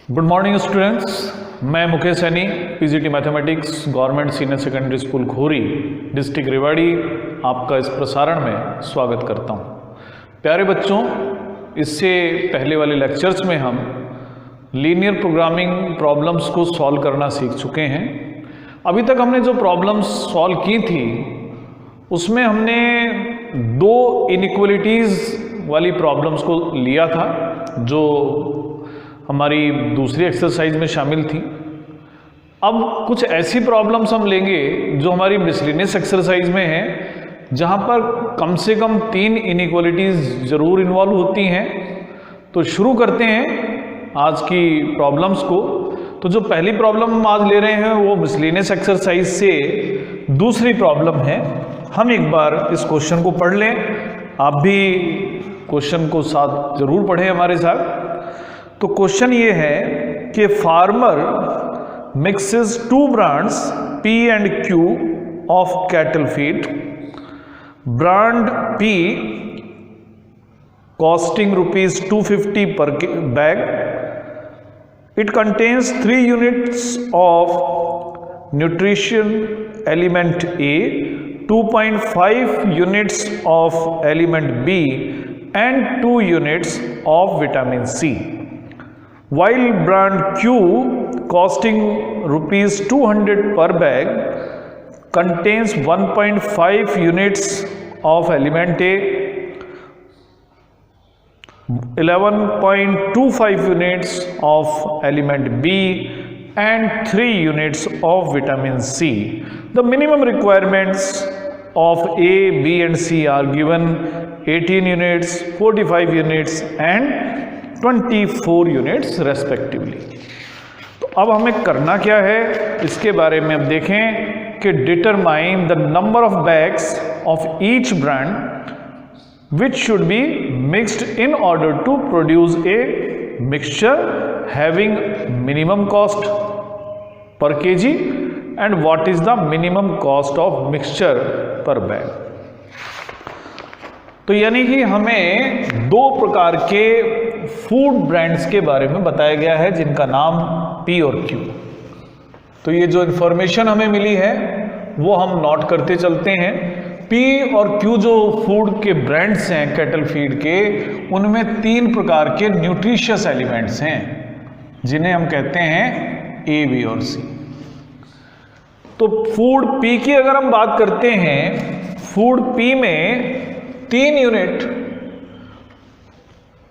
Good morning students, मैं Mukesh Saini, PGT mathematics, government senior secondary school घोरी, district Rewari, आपका इस प्रसारण में स्वागत करता हूं। प्यारे बच्चों, इससे पहले वाले लेक्चर्स में हम लीनियर प्रोग्रामिंग प्रॉब्लम्स को सॉल्व करना सीख चुके हैं। अभी तक हमने जो प्रॉब्लम्स सॉल्व की थी उसमें हमने दो इनइक्वलिटीज़ वाली प्रॉब्लम्स को लिया था जो हमारी दूसरी एक्सरसाइज में शामिल थी। अब कुछ ऐसी प्रॉब्लम्स हम लेंगे जो हमारी मिसलिनियस एक्सरसाइज में है, जहाँ पर कम से कम 3 इनइक्वलिटीज़ ज़रूर इन्वॉल्व होती हैं। तो शुरू करते हैं आज की प्रॉब्लम्स को। तो जो पहली प्रॉब्लम हम आज ले रहे हैं वो मिसलिनियस एक्सरसाइज से दूसरी प्रॉब्लम है। हम एक बार इस क्वेश्चन को पढ़ लें, आप भी क्वेश्चन को साथ ज़रूर पढ़ें हमारे साथ। तो क्वेश्चन ये है कि farmer mixes 2 brands P and Q of cattle feed. Brand P costing ₹250 per bag. It contains 3 units of nutrition element A, 2.5 units of element B and 2 units of vitamin C. While brand Q costing ₹200 per bag contains 1.5 units of element A, 11.25 units of element B and 3 units of vitamin C. The minimum requirements of A, B and C are given 18 units, 45 units and 24 units respectively. तो अब हमें करना क्या है इसके बारे में अब देखें कि determine the number of bags of each brand which should be mixed in order to produce a mixture having minimum cost per KG and what is the minimum cost of mixture per bag. तो यानी कि हमें 2 प्रकार के food brands के बारे में बताया गया है जिनका नाम P और Q। तो ये जो इन्फॉर्मेशन हमें मिली है वो हम नोट करते चलते हैं। P और Q जो फूड के ब्रांड्स हैं कैटल फीड के, उनमें 3 प्रकार के न्यूट्रिशियस एलिमेंट्स हैं जिन्हें हम कहते हैं A, B और C। तो फूड P की अगर हम बात करते हैं, फूड P में 3 यूनिट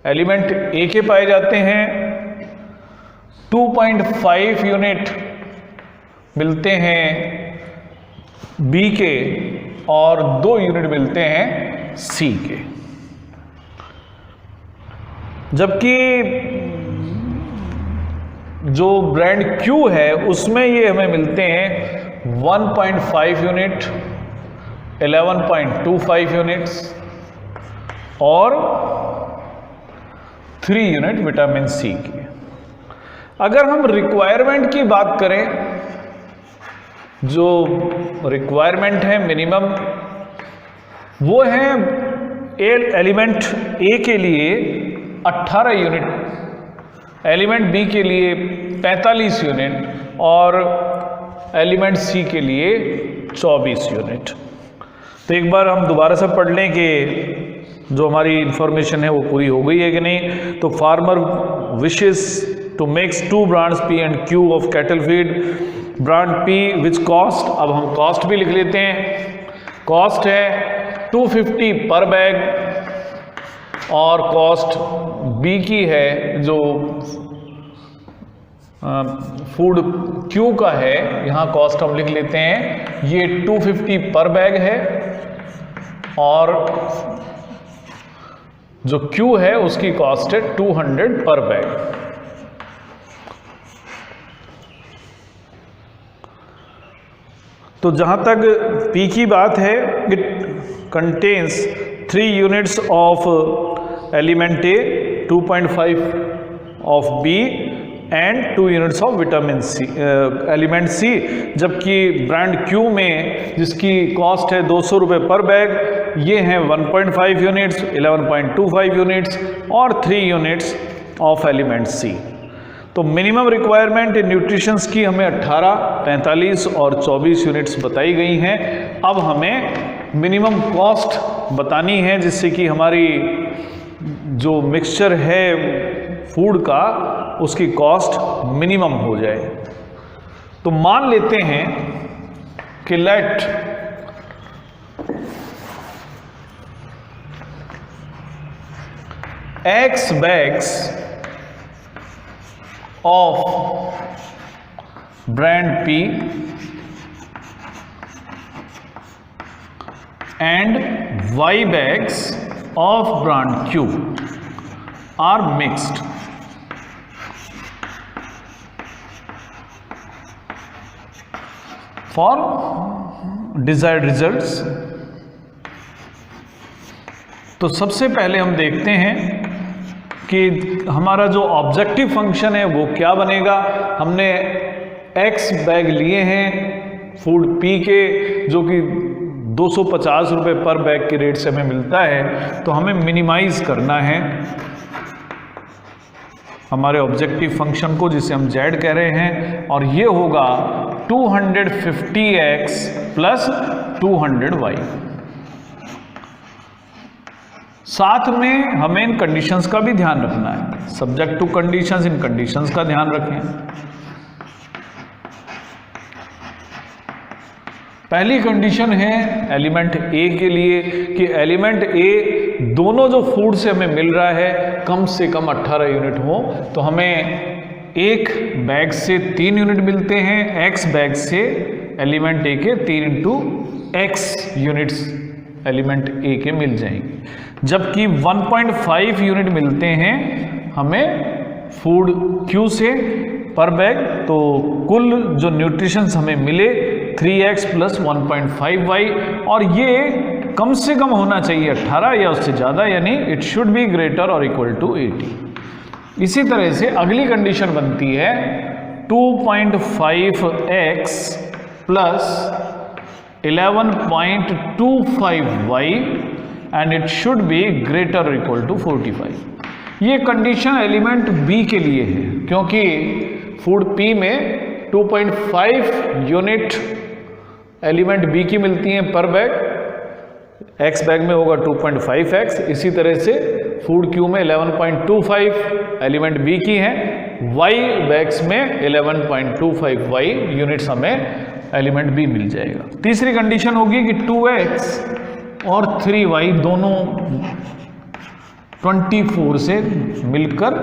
एलिमेंट A के पाए जाते हैं, 2.5 यूनिट मिलते हैं B के और 2 यूनिट मिलते हैं C के। जबकि जो ब्रांड Q है उसमें ये हमें मिलते हैं 1.5 यूनिट, 11.25 यूनिट्स और 3 यूनिट विटामिन C की। अगर हम रिक्वायरमेंट की बात करें, जो रिक्वायरमेंट है मिनिमम, वो है एलिमेंट A के लिए 18 यूनिट, एलिमेंट B के लिए 45 यूनिट और एलिमेंट C के लिए 24 यूनिट। तो एक बार हम दोबारा से पढ़ लें कि जो हमारी इंफॉर्मेशन है वो पूरी हो गई है कि नहीं। तो farmer wishes to mix 2 brands P and Q of cattle feed. Brand P which cost, अब हम कॉस्ट भी लिख लेते हैं। कॉस्ट है 250 पर बैग और कॉस्ट B की है जो फूड Q का है, यहाँ कॉस्ट हम लिख लेते हैं, ये 250 पर बैग है और जो Q है उसकी कॉस्ट है 200 पर बैग। तो जहां तक P की बात है, it contains 3 units of element A, 2.5 of B and 2 units of vitamin C, element C। जबकि ब्रांड Q में जिसकी कॉस्ट है 200 रुपये पर बैग, ये हैं 1.5 यूनिट्स, 11.25 यूनिट्स और 3 यूनिट्स ऑफ एलिमेंट C। तो मिनिमम रिक्वायरमेंट इन न्यूट्रिशंस की हमें 18, 45 और 24 यूनिट्स बताई गई हैं। अब हमें मिनिमम कॉस्ट बतानी है जिससे कि हमारी जो मिक्सचर है फूड का उसकी कॉस्ट मिनिमम हो जाए। तो मान लेते हैं कि late X bags of brand P and Y bags of brand Q are mixed for desired results। तो सबसे पहले हम देखते हैं कि हमारा जो ऑब्जेक्टिव फंक्शन है वो क्या बनेगा। हमने X बैग लिए हैं फूड P के जो कि 250 रुपये पर बैग के रेट से हमें मिलता है, तो हमें मिनिमाइज करना है हमारे ऑब्जेक्टिव फंक्शन को जिसे हम Z कह रहे हैं, और ये होगा 250X प्लस 200Y। साथ में हमें इन कंडीशंस का भी ध्यान रखना है, subject to conditions, in conditions का ध्यान रखें। पहली कंडीशन है एलिमेंट ए के लिए कि एलिमेंट ए दोनों जो फूड से हमें मिल रहा है कम से कम 18 यूनिट हो। तो हमें एक बैग से 3 यूनिट मिलते हैं, एक्स बैग से एलिमेंट ए के 3 इंटू एक्स यूनिट्स एलिमेंट ए के मिल जाएंगे, जबकि 1.5 यूनिट मिलते हैं हमें फूड क्यू से पर बैग। तो कुल जो न्यूट्रिशंस हमें मिले 3x प्लस 1.5y, और ये कम से कम होना चाहिए 18 या उससे ज़्यादा, यानी इट शुड बी ग्रेटर और इक्वल टू 80। इसी तरह से अगली कंडीशन बनती है 2.5x plus 11.25y and it should be greater और इक्वल टू 45। ये कंडीशन एलिमेंट बी के लिए है क्योंकि फूड पी में 2.5 यूनिट एलिमेंट बी की मिलती हैं पर बैग, एक्स बैग में होगा 2.5x। इसी तरह से फूड क्यू में 11.25 एलिमेंट बी की हैं, वाई बैग्स में 11.25y यूनिट्स हमें एलिमेंट बी मिल जाएगा। तीसरी कंडीशन होगी कि 2x और 3y दोनों 24 से मिलकर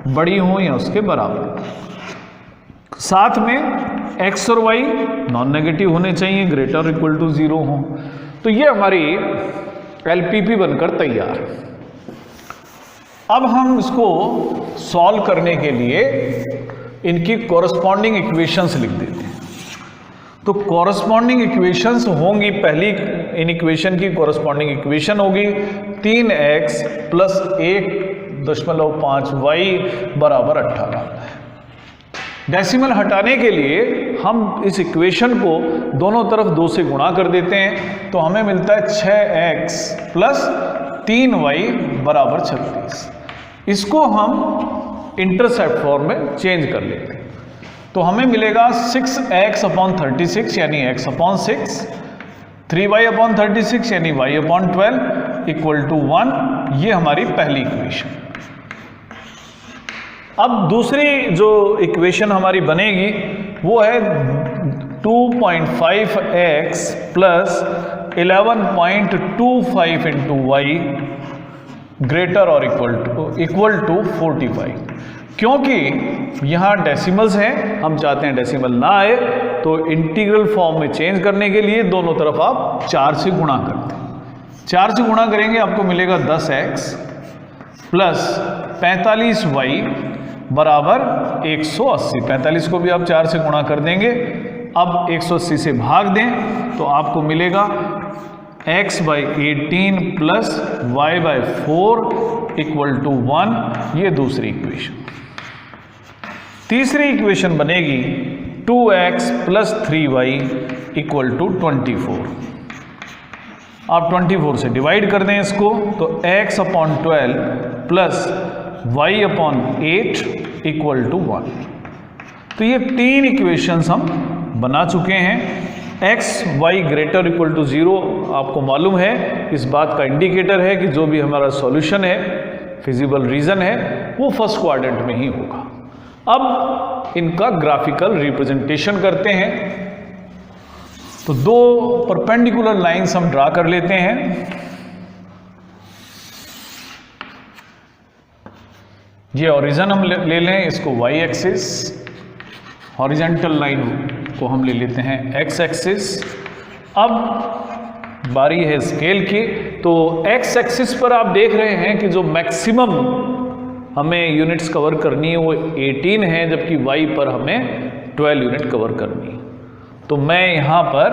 बड़ी हों या उसके बराबर, साथ में x और y नॉन नेगेटिव होने चाहिए, ग्रेटर इक्वल टू 0 हो। तो ये हमारी LPP बनकर तैयार। अब हम इसको सॉल्व करने के लिए इनकी कॉरस्पॉन्डिंग इक्वेशंस लिख देते हैं। तो कॉरस्पॉन्डिंग इक्वेशंस होंगी, पहली इन इक्वेशन की कॉरस्पॉन्डिंग इक्वेशन होगी 3x प्लस 1.5y बराबर 18। डेसिमल हटाने के लिए हम इस इक्वेशन को दोनों तरफ 2 से गुणा कर देते हैं, तो हमें मिलता है 6x प्लस 3y बराबर 36। इसको हम इंटरसेप्ट फॉर्म में चेंज कर लेते हैं, तो हमें मिलेगा 6x अपॉन 36 यानी x अपॉन 6, 3y अपॉन 36 यानी y अपॉन 12 इक्वल टू 1। ये हमारी पहली इक्वेशन। अब दूसरी जो इक्वेशन हमारी बनेगी वो है 2.5x plus 11.25 into Y greater और इक्वल टू 45। क्योंकि यहाँ डेसिमल्स हैं, हम चाहते हैं डेसिमल ना आए, तो इंटीग्रल फॉर्म में चेंज करने के लिए दोनों तरफ आप 4 से गुणा करते हैं। 4 से गुणा करेंगे आपको मिलेगा 10x प्लस 45y बराबर 180। 45 को भी आप 4 से गुणा कर देंगे। अब 180 से भाग दें तो आपको मिलेगा x by 18 plus y by 4 equal to 1। ये दूसरी इक्वेशन। तीसरी इक्वेशन बनेगी 2x plus 3y equal to 24। आप 24 से डिवाइड कर दें इसको, तो x upon 12 plus y/8 equal to 1। तो ये 3 इक्वेशंस हम बना चुके हैं। x y greater equal to 0 आपको मालूम है, इस बात का इंडिकेटर है कि जो भी हमारा सॉल्यूशन है, फिजिबल रीजन है, वो फर्स्ट क्वाड्रेंट में ही होगा। अब इनका ग्राफिकल रिप्रेजेंटेशन करते हैं। तो 2 परपेंडिकुलर लाइंस हम ड्रा कर लेते हैं। ये ओरिजिन हम ले लें, इसको y एक्सिस, हॉरिजॉन्टल लाइन को हम ले लेते हैं x एक्सिस। अब बारी है स्केल की। तो x एक्सिस पर आप देख रहे हैं कि जो मैक्सिमम हमें यूनिट्स कवर करनी है वो 18 है, जबकि y पर हमें 12 यूनिट कवर करनी है। तो मैं यहाँ पर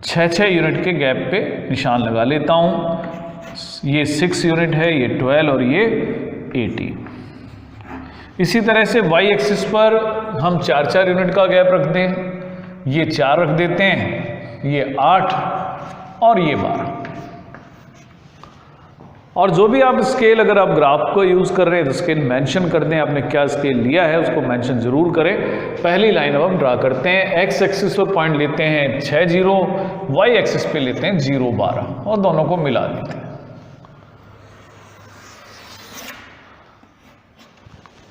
6 यूनिट के गैप पे निशान लगा लेता हूँ। ये 6 यूनिट है, ये 12 और ये 18। इसी तरह से y एक्सिस पर हम 4 यूनिट का गैप रख दें। ये 4 रख देते हैं, ये 8 और ये 12। और जो भी आप स्केल, अगर आप ग्राफ को यूज़ कर रहे हैं तो स्केल मेंशन कर दें, आपने क्या स्केल लिया है उसको मेंशन जरूर करें। पहली लाइन अब हम ड्रा करते हैं। x एक्सिस पर पॉइंट लेते हैं 6 0, y एक्सिस पे लेते हैं 0 12 और दोनों को मिला देते हैं।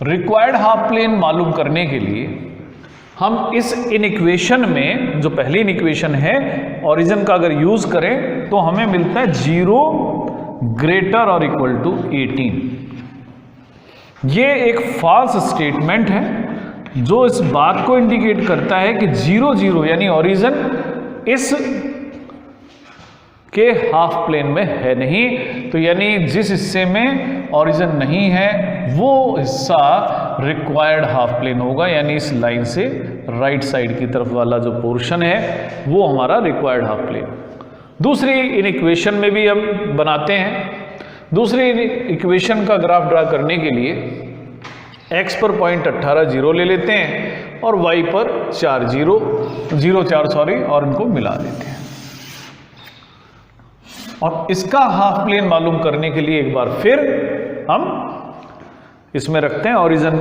रिक्वायर्ड हाफ प्लेन मालूम करने के लिए हम इस इनइक्वेशन में, जो पहली इनइक्वेशन है, ओरिजिन का अगर यूज करें तो हमें मिलता है 0 ग्रेटर और इक्वल टू 18। ये एक फॉल्स स्टेटमेंट है जो इस बात को इंडिकेट करता है कि 0 0 यानी ओरिजिन इस के हाफ प्लेन में है नहीं। तो यानी जिस हिस्से में ओरिजिन नहीं है वो हिस्सा रिक्वायर्ड हाफ प्लेन होगा, यानी इस लाइन से राइट साइड की तरफ वाला जो पोर्शन है वो हमारा रिक्वायर्ड हाफ प्लेन। दूसरी इन इक्वेशन में भी हम बनाते हैं। दूसरी इक्वेशन का ग्राफ ड्रा करने के लिए x पर पॉइंट 18 0 ले लेते हैं और y पर 4 0 4 और इनको मिला देते हैं। और इसका हाफ प्लेन मालूम करने के लिए एक बार फिर हम इसमें रखते हैं ओरिजिन।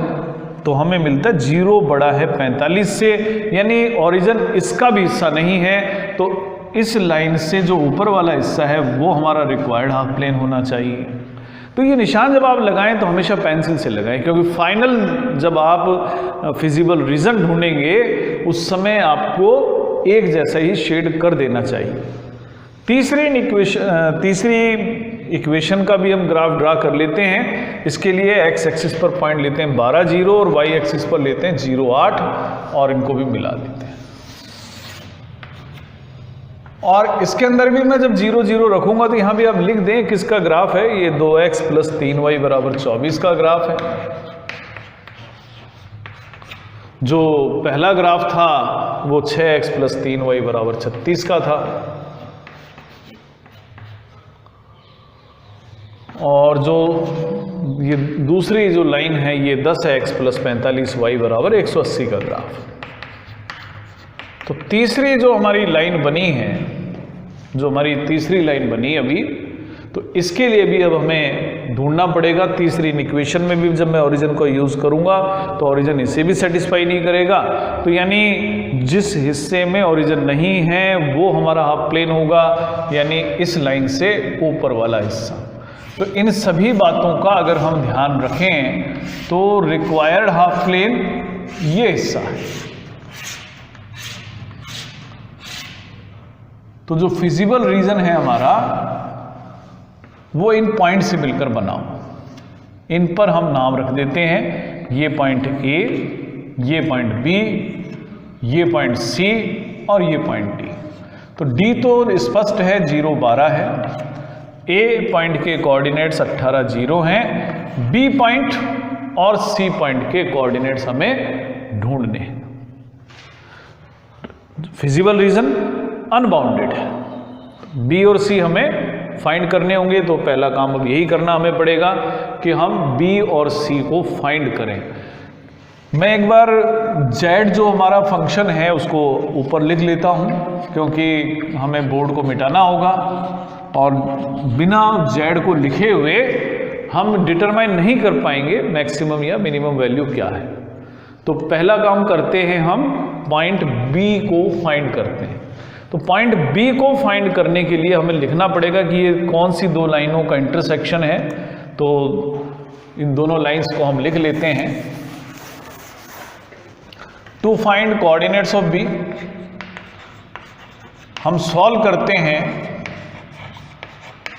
तो हमें मिलता है 0 बड़ा है 45 से, यानी ओरिजिन इसका भी हिस्सा नहीं है। तो इस लाइन से जो ऊपर वाला हिस्सा है वो हमारा रिक्वायर्ड हाफ प्लेन होना चाहिए। तो ये निशान जब आप लगाएं तो हमेशा पेंसिल से लगाएं, क्योंकि फाइनल जब आप फिजिबल रीजन ढूंढेंगे उस समय आपको एक जैसा ही शेड कर देना चाहिए। तीसरी इक्वेशन का भी हम ग्राफ ड्रा कर लेते हैं। इसके लिए x एक्सिस पर पॉइंट लेते हैं 12 0 और y एक्सिस पर लेते हैं 0 8 और इनको भी मिला देते हैं। और इसके अंदर भी मैं जब 0 0 रखूंगा तो यहां भी आप लिख दें किसका ग्राफ है। ये 2x + 3y = 24 का ग्राफ है। जो पहला ग्राफ था वो 6x + 3y = 36 का था। और जो ये दूसरी जो लाइन है ये 10x + 45y = 180 का ग्राफ। तो तीसरी जो हमारी लाइन बनी है, जो हमारी तीसरी लाइन बनी अभी, तो इसके लिए भी अब हमें ढूंढना पड़ेगा। तीसरी इक्वेशन में भी जब मैं ओरिजिन को यूज़ करूंगा तो ओरिजिन इसे भी सेटिस्फाई नहीं करेगा। तो यानी जिस हिस्से में ओरिजिन नहीं है वो हमारा हाफ प्लेन होगा, यानी इस लाइन से ऊपर वाला हिस्सा। तो इन सभी बातों का अगर हम ध्यान रखें तो रिक्वायर्ड हाफ प्लेन ये हिस्सा है। तो जो फिजिबल रीजन है हमारा वो इन पॉइंट से मिलकर बना हो। इन पर हम नाम रख देते हैं, ये पॉइंट A, ये पॉइंट B, ये पॉइंट C और ये पॉइंट D। तो D तो स्पष्ट है 0 12 है। A पॉइंट के कोऑर्डिनेट्स 18 0 हैं। B पॉइंट और C पॉइंट के कोऑर्डिनेट्स हमें ढूंढने हैं। फिजिबल रीजन अनबाउंडेड है। B और C हमें फाइंड करने होंगे, तो पहला काम अब यही करना हमें पड़ेगा कि हम B और C को फाइंड करें। मैं एक बार Z जो हमारा फंक्शन है उसको ऊपर लिख लेता हूं, क्योंकि हमें बोर्ड को मिटाना होगा। और बिना Z को लिखे हुए हम डिटरमाइन नहीं कर पाएंगे मैक्सिमम या मिनिमम वैल्यू क्या है। तो पहला काम करते हैं, हम पॉइंट बी को फाइंड करते हैं। तो पॉइंट बी को फाइंड करने के लिए हमें लिखना पड़ेगा कि ये कौन सी दो लाइनों का इंटरसेक्शन है। तो इन दोनों लाइंस को हम लिख लेते हैं। To find coordinates of B, हम सॉल्व करते हैं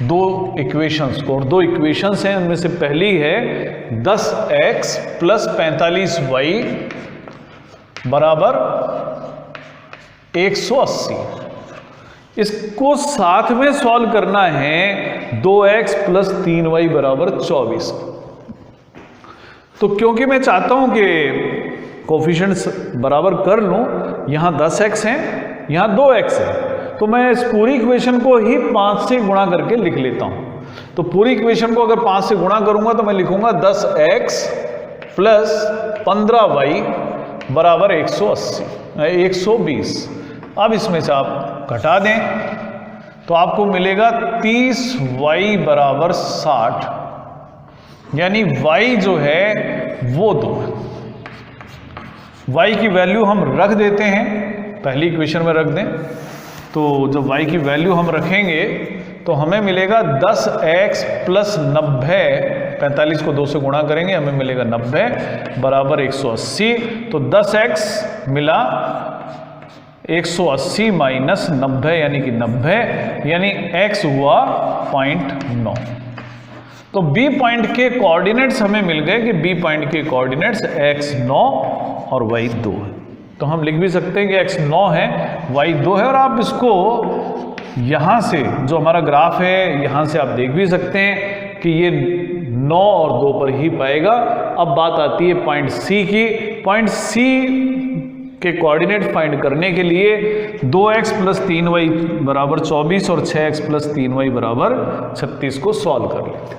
दो इक्वेशंस को, और दो इक्वेशंस हैं, उनमें से पहली है 10x प्लस 45y बराबर 180। इसको साथ में सॉल्व करना है 2x प्लस 3y बराबर 24। तो क्योंकि मैं चाहता हूं कि कोफिशिएंट्स बराबर कर लूं, यहां 10x है, यहां 2x है, तो मैं इस पूरी इक्वेशन को ही 5 से गुणा करके लिख लेता हूं। तो पूरी इक्वेशन को अगर 5 से गुणा करूंगा तो मैं लिखूंगा 10x प्लस 15y बराबर 120। अब इसमें से आप घटा दें तो आपको मिलेगा 30y बराबर 60, यानी y जो है वो 2 है। y की वैल्यू हम रख देते हैं, पहली इक्वेशन में रख दें। तो जब y की वैल्यू हम रखेंगे तो हमें मिलेगा 10x प्लस 90, 45 को 2 से गुणा करेंगे, हमें मिलेगा 90 बराबर 180। तो 10x मिला 180 माइनस 90 यानी कि 90, यानी x हुआ 0.9। तो B पॉइंट के कोऑर्डिनेट्स हमें मिल गए कि B पॉइंट के कोऑर्डिनेट्स x 9 और y 2 है। तो हम लिख भी सकते हैं कि x 9 है, y 2 है। और आप इसको यहाँ से जो हमारा ग्राफ है यहाँ से आप देख भी सकते हैं कि ये 9 और 2 पर ही पाएगा। अब बात आती है पॉइंट C की। पॉइंट C के कोऑर्डिनेट फाइंड करने के लिए 2x प्लस 3y बराबर 24 और 6x प्लस 3y बराबर 36 को सॉल्व कर लेते हैं।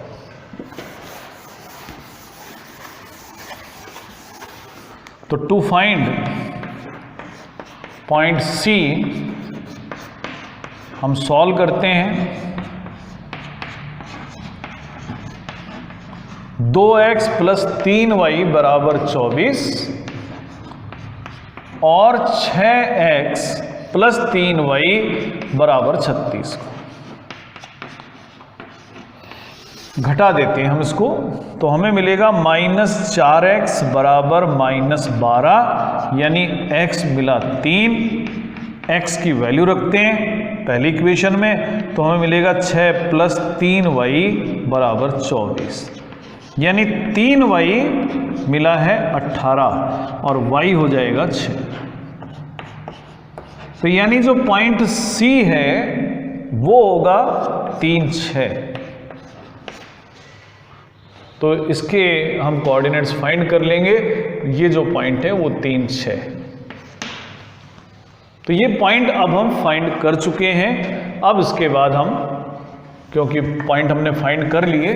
तो टू फाइंड पॉइंट C हम सॉल्व करते हैं। 2x प्लस 3y बराबर 24 और 6x प्लस 3y बराबर 36 घटा देते हैं हम इसको। तो हमें मिलेगा -4x बराबर -12, यानी x मिला 3। x की वैल्यू रखते हैं पहली इक्वेशन में, तो हमें मिलेगा 6 प्लस 3y बराबर 24, यानी 3y मिला है 18 और y हो जाएगा 6। तो यानी जो पॉइंट C है वो होगा 3, 6। तो इसके हम कोऑर्डिनेट्स फाइंड कर लेंगे। ये जो पॉइंट है वो 3, 6। तो ये पॉइंट अब हम फाइंड कर चुके हैं। अब इसके बाद हम, क्योंकि पॉइंट हमने फाइंड कर लिए,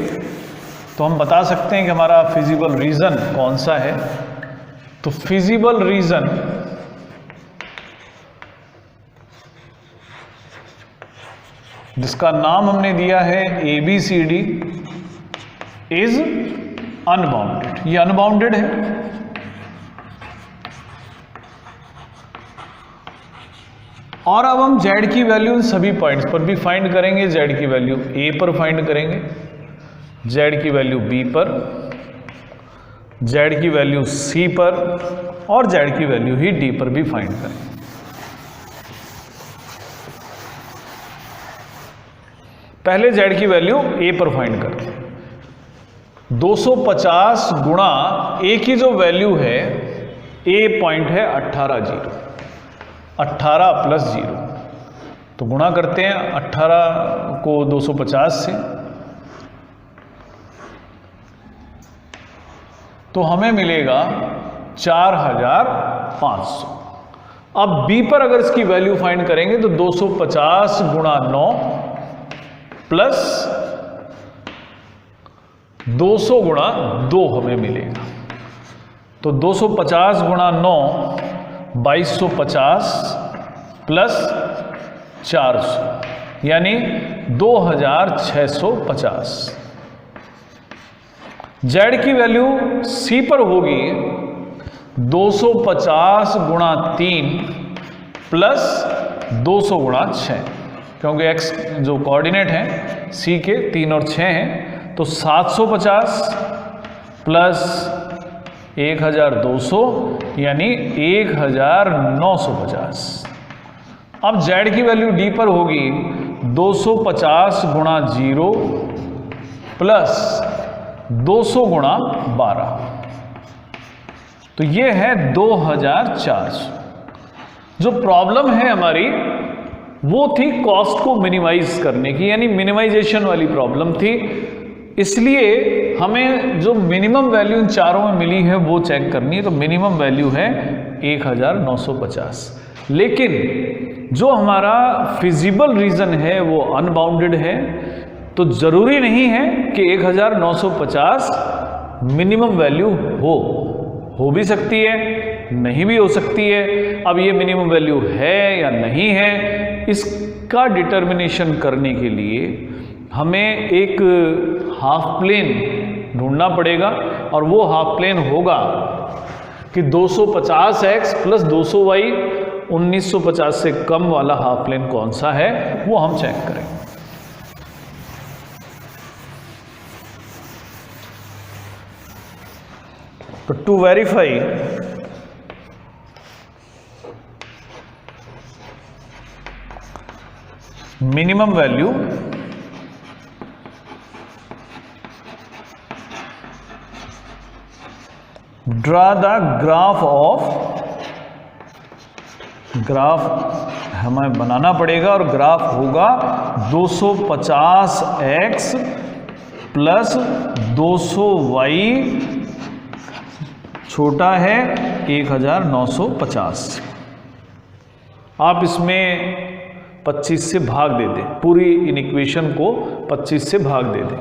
तो हम बता सकते हैं कि हमारा फिजिबल रीजन कौन सा है। तो फिजिबल रीजन जिसका नाम हमने दिया है ABCD इज अनबाउंडेड। ये अनबाउंडेड है। और अब हम z की वैल्यू सभी पॉइंट्स पर भी फाइंड करेंगे। z की वैल्यू A पर फाइंड करेंगे, z की वैल्यू B पर, z की वैल्यू C पर और z की वैल्यू ही D पर भी फाइंड करेंगे। पहले z की वैल्यू A पर फाइंड करते हैं। 250 गुणा A की जो वैल्यू है, A पॉइंट है 18, 0, 18 प्लस 0। तो गुणा करते हैं 18 को 250 से, तो हमें मिलेगा 4500। अब B पर अगर इसकी वैल्यू फाइंड करेंगे तो 250 गुणा 9 प्लस 200 गुणा 2 हमें मिलेगा। तो 250 गुणा 9 2250 प्लस 400 यानी 2650। z की वैल्यू c पर होगी 250 गुणा 3 प्लस 200 गुणा 6, क्योंकि x जो कोऑर्डिनेट है c के 3 और 6 हैं, तो 750 प्लस 1200 यानी 1950। अब z की वैल्यू d पर होगी 250 गुणा 0 प्लस 200 गुणा 12, तो ये है 2400। जो प्रॉब्लम है हमारी वो थी कॉस्ट को मिनिमाइज करने की, यानी मिनिमाइजेशन वाली प्रॉब्लम थी। इसलिए हमें जो मिनिमम वैल्यू इन चारों में मिली है वो चेक करनी है। तो मिनिमम वैल्यू है 1950, लेकिन जो हमारा फिजिबल रीजन है वो अनबाउंडेड है, तो जरूरी नहीं है कि 1950 मिनिमम वैल्यू हो भी सकती है, नहीं भी हो सकती है। अब ये मिनिमम वैल्यू है या नहीं है, इसका डिटर्मिनेशन करने के लिए हमें एक हाफ प्लेन ढूंढना पड़ेगा, और वो हाफ प्लेन होगा कि 250x प्लस 200y 1950 से कम वाला हाफ प्लेन कौन सा है, वो हम चेक करेंगे। तो to verify minimum value, draw the ग्राफ हमें बनाना पड़ेगा, और ग्राफ होगा 250x प्लस 200y छोटा है 1950। आप इसमें 25 से भाग दे दें, पूरी इन इक्वेशन को 25 से भाग दे दें,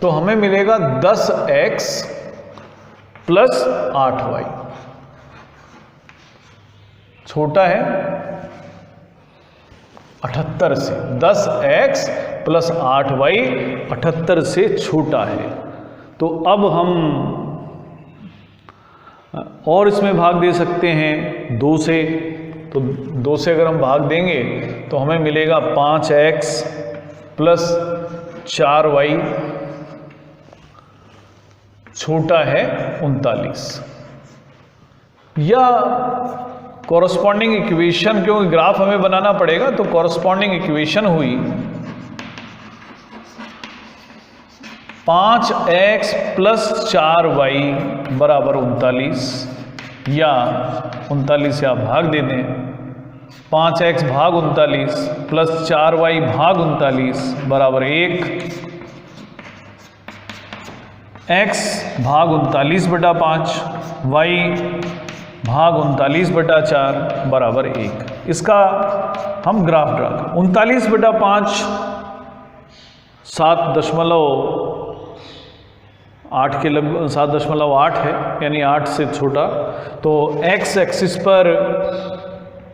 तो हमें मिलेगा 10x प्लस 8y छोटा है 78 से। 10x प्लस 8y 78 से छोटा है। तो अब हम और इसमें भाग दे सकते हैं 2 से, तो 2 से अगर हम भाग देंगे तो हमें मिलेगा 5x प्लस 4y छोटा है 39। या कॉरस्पॉन्डिंग इक्वेशन, क्योंकि ग्राफ हमें बनाना पड़ेगा, तो कॉरस्पॉन्डिंग इक्वेशन हुई 5x प्लस 4y बराबर 39, या 39 से आप भाग दे दें, 5x भाग 39 प्लस 4y भाग 39 बराबर 1, x भाग 39/5, y भाग 39/4 बराबर 1। इसका हम ग्राफ ड्रा करें। 39/5 7.8 के लगभग 7.8 है, यानी 8 से छोटा। तो x एक्सिस पर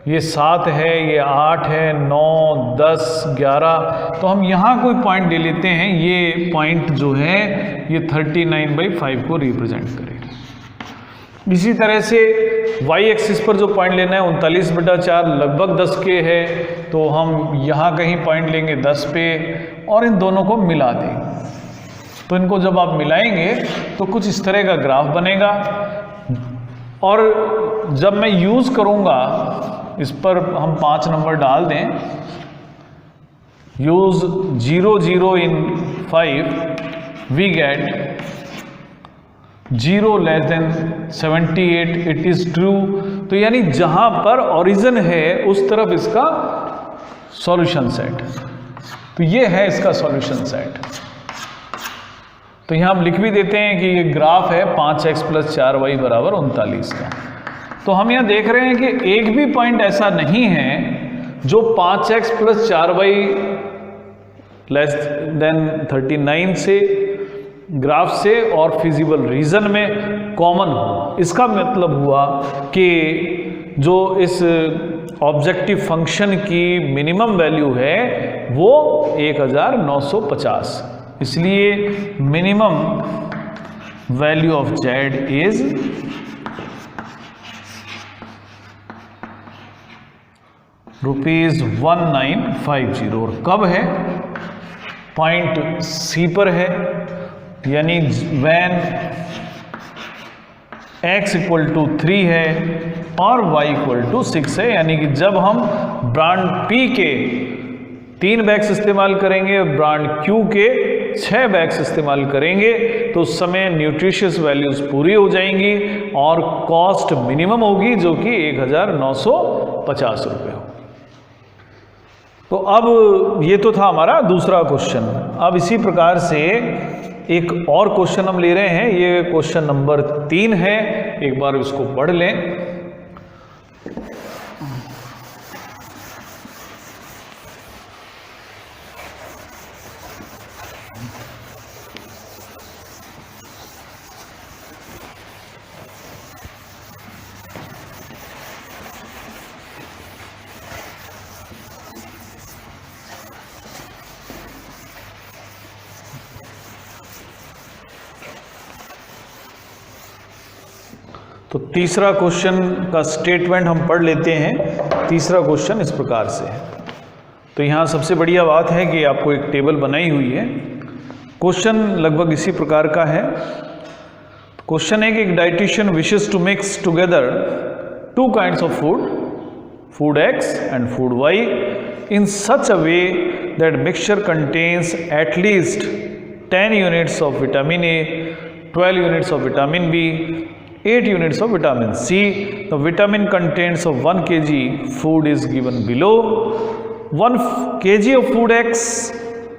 ये 7 है, ये 8 है, 9, 10, 11, तो हम यहाँ कोई पॉइंट ले लेते हैं। ये पॉइंट जो है ये 39/5 को रिप्रेजेंट करेगा। इसी तरह से y एक्सिस पर जो पॉइंट लेना है 39/4 लगभग 10 के है, तो हम यहाँ कहीं पॉइंट लेंगे 10 पे और इन दोनों को मिला देंगे। तो इनको जब आप मिलाएंगे तो कुछ इस तरह का ग्राफ बनेगा। और जब मैं यूज़ करूँगा, इस पर हम 5 नंबर डाल दें, use 0, 0 in 5 we get 0 less than 78 it is true. तो यानी जहाँ पर ओरिजिन है उस तरफ इसका सॉल्यूशन सेट, तो ये है इसका सॉल्यूशन सेट। तो यहाँ हम लिख भी देते हैं कि ये ग्राफ है 5x प्लस 4y बराबर 39 का। तो हम यहाँ देख रहे हैं कि एक भी पॉइंट ऐसा नहीं है जो 5x plus 4y less than 39 से ग्राफ से और फिजिबल रीजन में कॉमन हो। इसका मतलब हुआ कि जो इस ऑब्जेक्टिव फंक्शन की मिनिमम वैल्यू है वो 1950, इसलिए minimum value of Z is ₹1950। और कब है? पॉइंट सी पर है, यानी व्हेन x इक्वल टू 3 है और y इक्वल टू 6 है, यानी कि जब हम ब्रांड P के 3 बैग्स इस्तेमाल करेंगे, ब्रांड Q के 6 बैग्स इस्तेमाल करेंगे, तो उस समय न्यूट्रिशियस वैल्यूज पूरी हो जाएंगी और कॉस्ट मिनिमम होगी जो कि 1950 रुपये हो। तो अब ये तो था हमारा दूसरा क्वेश्चन। अब इसी प्रकार से एक और क्वेश्चन हम ले रहे हैं, ये क्वेश्चन नंबर 3 है, एक बार इसको पढ़ लें। तो तीसरा क्वेश्चन का स्टेटमेंट हम पढ़ लेते हैं। तीसरा क्वेश्चन इस प्रकार से है। तो यहाँ सबसे बढ़िया बात है कि आपको एक टेबल बनाई हुई है। क्वेश्चन लगभग इसी प्रकार का है। क्वेश्चन है कि एक dietitian wishes to mix together 2 kinds of food, food X and food Y, in such a way that mixture contains at least 10 units of vitamin A, 12 units of vitamin B, 8 units of vitamin C. The vitamin contents of 1 kg food is given below. 1 kg of food X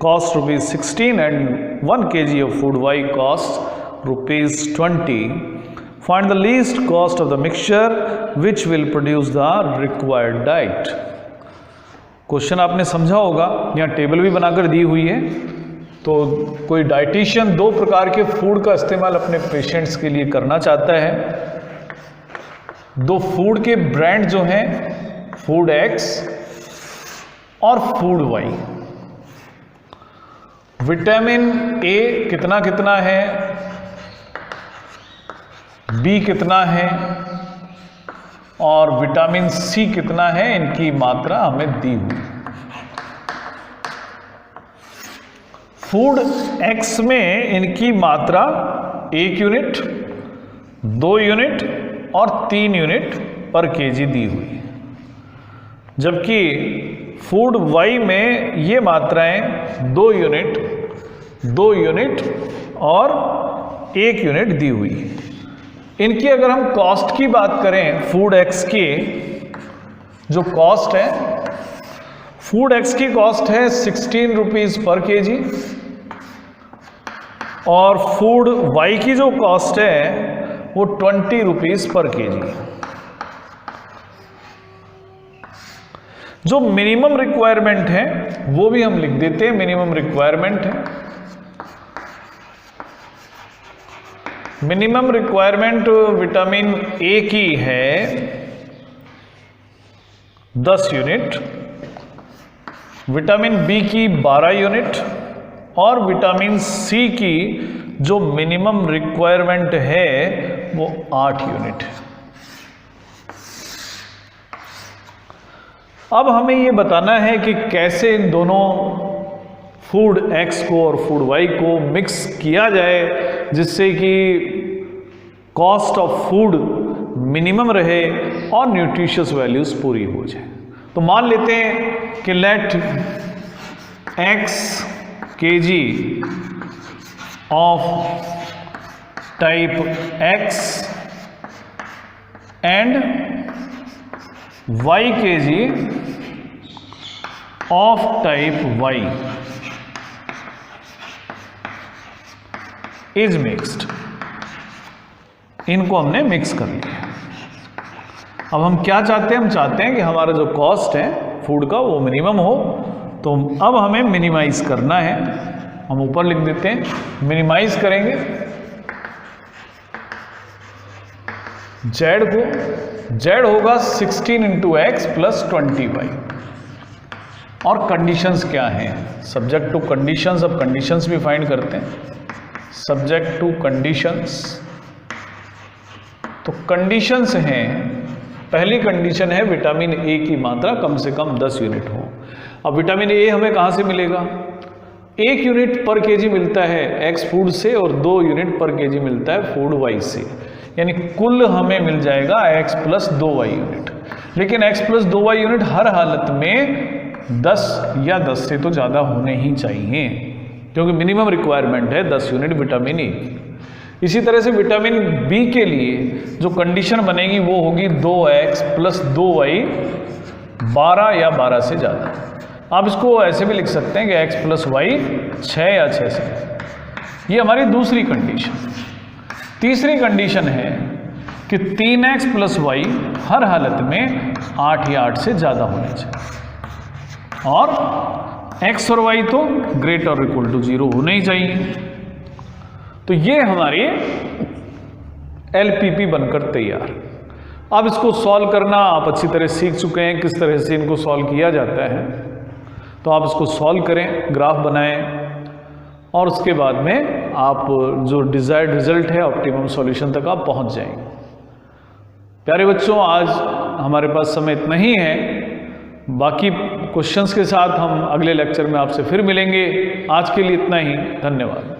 costs ₹16 and 1 kg of food Y costs ₹20. Find the least cost of the mixture which will produce the required diet. Question आपने समझा होगा, यहाँ table भी बनाकर दी हुई है। तो कोई डाइटिशियन 2 प्रकार के फूड का इस्तेमाल अपने पेशेंट्स के लिए करना चाहता है। 2 फूड के ब्रांड जो हैं, फूड X और फूड Y। विटामिन A कितना कितना है, B कितना है और विटामिन C कितना है, इनकी मात्रा हमें दी हुई। फूड X में इनकी मात्रा 1 यूनिट, 2 यूनिट और 3 यूनिट पर केजी दी हुई, जबकि फूड Y में ये मात्राएं 2 यूनिट, 2 यूनिट और 1 यूनिट दी हुई। इनकी अगर हम कॉस्ट की बात करें, फूड X की जो कॉस्ट है, फूड X की कॉस्ट है 16 रुपीज पर केजी और फूड Y की जो कॉस्ट है वो 20 रुपीज पर केजी। जो मिनिमम रिक्वायरमेंट है वो भी हम लिख देते हैं। मिनिमम रिक्वायरमेंट है, मिनिमम रिक्वायरमेंट विटामिन A की है 10 यूनिट, विटामिन B की 12 यूनिट और विटामिन C की जो मिनिमम रिक्वायरमेंट है वो 8 यूनिट है। अब हमें ये बताना है कि कैसे इन दोनों फूड X को और फूड Y को मिक्स किया जाए जिससे कि कॉस्ट ऑफ फूड मिनिमम रहे और न्यूट्रिशियस वैल्यूज पूरी हो जाए। तो मान लेते हैं कि late X kg of type X and Y kg of type Y is mixed। इनको हमने मिक्स कर लिया। अब हम क्या चाहते हैं? हम चाहते हैं कि हमारा जो कॉस्ट है फूड का वो मिनिमम हो। तो अब हमें मिनिमाइज करना है। हम ऊपर लिख देते हैं, मिनिमाइज करेंगे जेड को। जेड होगा 16 × X + 20Y। और कंडीशंस क्या हैं? Subject to conditions. अब कंडीशंस भी फाइंड करते हैं। Subject to conditions. तो कंडीशंस हैं, पहली कंडीशन है विटामिन ए की मात्रा कम से कम 10 यूनिट हो। अब विटामिन ए हमें कहाँ से मिलेगा? 1 यूनिट पर केजी मिलता है एक्स फूड से और 2 यूनिट पर केजी मिलता है फूड वाई से, यानी कुल हमें मिल जाएगा x प्लस 2y यूनिट। लेकिन x प्लस 2y यूनिट हर हालत में 10 या 10 से तो ज़्यादा होने ही चाहिए, क्योंकि मिनिमम रिक्वायरमेंट है 10 यूनिट विटामिन ए। इसी तरह से विटामिन बी के लिए जो कंडीशन बनेगी वो होगी 2x प्लस 2y 12 या 12 से ज़्यादा। आप इसको ऐसे भी लिख सकते हैं कि x प्लस वाई 6 या 6 से। ये हमारी दूसरी कंडीशन। तीसरी कंडीशन है कि 3x प्लस वाई हर हालत में 8 या 8 से ज़्यादा होने चाहिए, और x और y तो ग्रेटर और इक्वल टू 0 होने ही चाहिए। तो ये हमारी LPP बनकर तैयार। अब इसको सॉल्व करना आप अच्छी तरह सीख चुके हैं, किस तरह से इनको सॉल्व किया जाता है। तो आप इसको सॉल्व करें, ग्राफ बनाएं, और उसके बाद में आप जो डिज़ायर्ड रिजल्ट है ऑप्टिमम सॉल्यूशन तक आप पहुंच जाएंगे। प्यारे बच्चों, आज हमारे पास समय इतना ही है। बाकी क्वेश्चंस के साथ हम अगले लेक्चर में आपसे फिर मिलेंगे। आज के लिए इतना ही, धन्यवाद।